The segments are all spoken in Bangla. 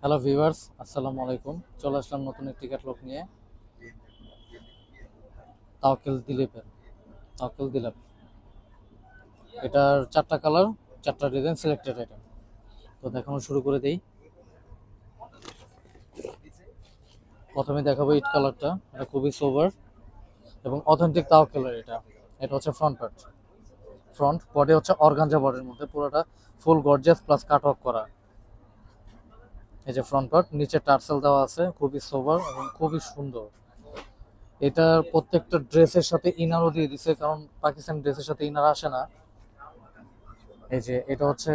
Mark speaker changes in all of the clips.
Speaker 1: হ্যালো ভিউয়ার্স, আসসালামু আলাইকুম। চলে আসলাম নতুন একটি ক্যাটালগ নিয়ে। তাওয়াক্কেল দিলীপের তাওয়াক্কেল দিলীপ। এটার চারটা কালার, চারটা ডিজাইন, সিলেক্টেড আইটেম। তো দেখানো শুরু করে দেই। প্রথমে দেখাবো ইট কালারটা। এটা খুবই সোবার এবং অথেন্টিক তাওয়াক্কেলের। এটা এটা হচ্ছে ফ্রন্ট পার্ট। ফ্রন্ট বডি হচ্ছে অর্গানজা বডির মধ্যে, পুরোটা ফুল গর্জিয়াস প্লাস কাট ওয়ার্ক করা। এই যে ফ্রন্ট পার্ট, নিচে টার্সেল দেওয়া আছে, খুবই সোবার এবং খুবই সুন্দর। এটার প্রত্যেকটা ড্রেসের সাথে ইনারও দিয়ে দিছে, কারণ পাকিস্তান ড্রেসের সাথে ইনার আসে না। এই যে এটা হচ্ছে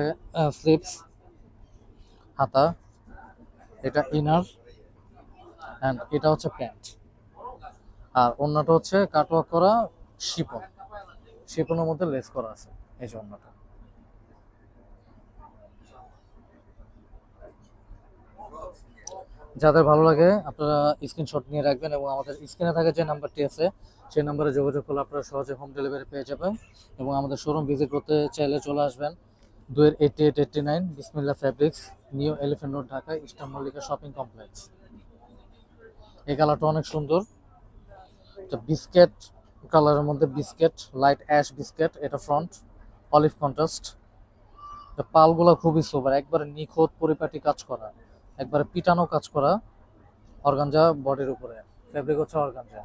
Speaker 1: স্লিপস, হাতা, এটা ইনার, অ্যান্ড এটা হচ্ছে প্যান্ট। আর অন্যটা হচ্ছে কাটওয়ার্ক করা শিপন, শিপনের মধ্যে লেস করা আছে। এই যে অন্যটা। যাদের ভালো লাগে আপনারা স্ক্রিনশট নিয়ে রাখবেন এবং আমাদের স্ক্রিনে থাকা যে নাম্বারটি আছে সেই নাম্বারে যোগাযোগ করলে আপনারা সহজে হোম ডেলিভারি পেয়ে যাবেন। এবং আমাদের শোরুম ভিজিট করতে চাইলে চলে আসবেন 2-88-89 বিসমিল্লাহ fabrics, new elephant road, Dhaka, eastern Mallika shopping complex. এই কালারটা অনেক সুন্দর। এটা বিস্কেট কালারের মধ্যে, বিস্কেট লাইট অ্যাশ বিস্কেট। এটা ফ্রন্ট অলিভ কন্ট্রাস্ট। এটা পালগুলো খুবই সোবার, একবারে নিখুঁত পরিপাটি কাজ করা, একবারে পিটানো কাজ করা। অর্গানজা বডির উপরে, ফেব্রিক হচ্ছে অর্গানজা।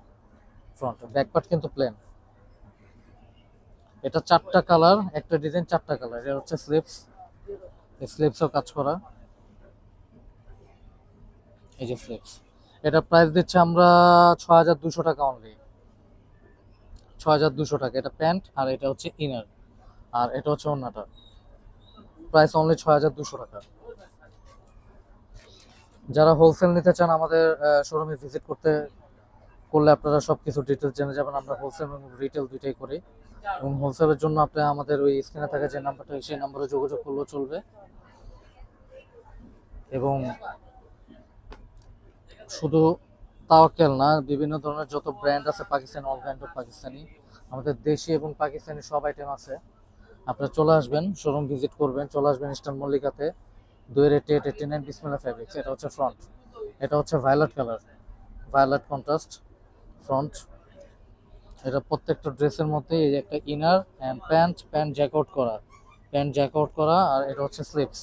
Speaker 1: ফ্রন্ট ব্যাকপার্ট কিন্তু প্লেন। এটা চারটা কালার, একটা ডিজাইন চারটা কালার। এটা হচ্ছে স্লিপস, এই স্লিপসও কাজ করা। এই যে স্লিপস, এটা প্রাইস দিচ্ছে আমরা 6200 টাকা অনলি। 6200 টাকা। এটা প্যান্ট আর এটা হচ্ছে ইনার, আর এটা হচ্ছে ওড়নাটা। প্রাইস অনলি 6200 টাকা। যারা হোলসেল নিতে চান আমাদের শোরুমে ভিজিট করলে আপনারা সবকিছু ডিটেলস জেনে যাবেন। আমরা হোলসেল এবং রিটেল দুইটাই করি। এবং হোলসেলের জন্য আপনি আমাদের ওই স্ক্রিনে থাকা যে নাম্বারটা, সেই নাম্বারে যোগাযোগ করলেও চলবে। এবং শুধু তাওয়াক্কেল না, বিভিন্ন ধরনের যত ব্র্যান্ড আছে Pakistani, all kind of Pakistani, আমাদের দেশি এবং পাকিস্তানি সব আইটেম আছে। আপনারা চলে আসবেন, শোরুম ভিজিট করবেন, চলে আসবেন ইস্টার্ন মল্লিকাতে, 2-88-89 বিসমিল্লাহ ফ্যাব্রিক্স। এটা হচ্ছে ফ্রন্ট, এটা হচ্ছে violet colour, violet contrast front. এটা প্রত্যেকটা ড্রেসের মধ্যে এই যে একটা ইনার অ্যান্ড প্যান্ট, প্যান্ট জ্যাকআউট করা, প্যান্ট জ্যাকআউট করা, আর এটা হচ্ছে স্লিপস।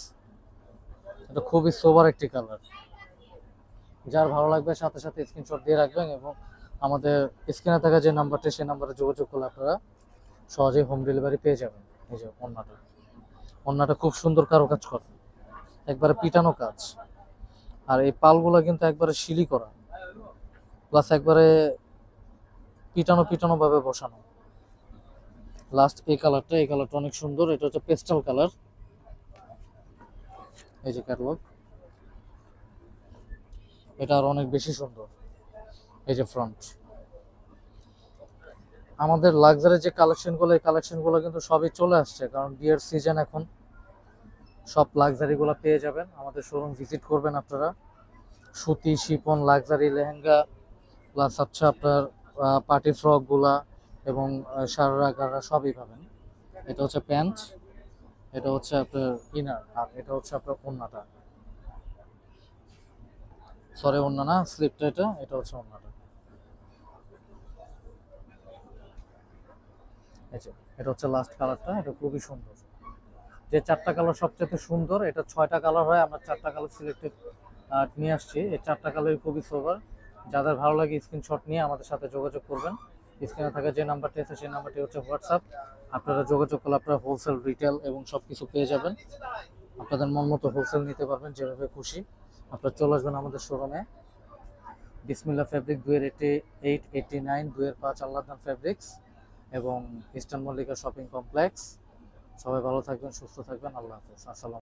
Speaker 1: এটা খুবই সোবার একটি কালার। যার ভালো লাগবে সাথে সাথে স্ক্রিনশট দিয়ে রাখবেন এবং আমাদের স্ক্রিনে থাকা যে নাম্বারটি সেই নাম্বারে যোগাযোগ করলে আপনারা সহজেই হোম ডেলিভারি পেয়ে যাবেন। এই যে ওড়নাটা, ওড়নাটা খুব সুন্দর কারুকাজ করা, একবারে পিটানো কাজ। আর এই পালগুলো কিন্তু একবারে শিলি করা, প্লাস একবারে পিটানো পিটানো ভাবে বসানো। লাস্ট এই কালারটা, এই কালারটা অনেক সুন্দর। এটা হচ্ছে পেস্টাল কালার। এই যে ক্যাটালগ, এটা আর অনেক বেশি সুন্দর। এই যে ফ্রন্ট। আমাদের লাক্সারি যে কালেকশনগুলো, এই কালেকশনগুলো কিন্তু সবই চলে আসছে, কারণ বিয়ের সিজন এখন। সব লাক্সারিগুলো পেয়ে যাবেন, আমাদের শোরুম ভিজিট করবেন আপনারা। সুতি, শিপন, লাক্সারি লেহেঙ্গা, প্লাস হচ্ছে আপনার পার্টি ফ্রকগুলা এবং সারারা গারা সবই পাবেন। এটা হচ্ছে প্যান্ট, এটা হচ্ছে আপনার ইনার, আর এটা হচ্ছে আপনার ওড়নাটা। সরি, ওড়না না, স্লিপটা। এটা এটা হচ্ছে ওড়নাটা। এই যে এটা হচ্ছে লাস্ট কালারটা, এটা খুবই সুন্দর। যে চারটা কালার সবচেয়ে সুন্দর, এটা 6টা কালার হয়, আমরা চারটা কালার সিলেক্টেড নিয়ে আসছি। এই চারটা কালারই খুবই সোবার। যাদের ভালো লাগে স্ক্রিনশট নিয়ে আমাদের সাথে যোগাযোগ করবেন। স্ক্রিনে থাকা যে নাম্বারটি আছে সেই নাম্বারটি হচ্ছে হোয়াটসঅ্যাপ। আপনারা যোগাযোগ করলে আপনারা হোলসেল, রিটেল এবং সব কিছু পেয়ে যাবেন। আপনাদের মন মতো হোলসেল নিতে পারবেন যেভাবে খুশি। আপনারা চলে আসবেন আমাদের শোরুমে, বিসমিল্লাহ ফেব্রিক, 2-88-89 2-5 আল্লাহদান ফেব্রিক্স এবং ইস্টার্ন মল্লিকা শপিং কমপ্লেক্স। সবাই ভালো থাকবেন, সুস্থ থাকবেন। আল্লাহ হাফেজ, আসসালাম।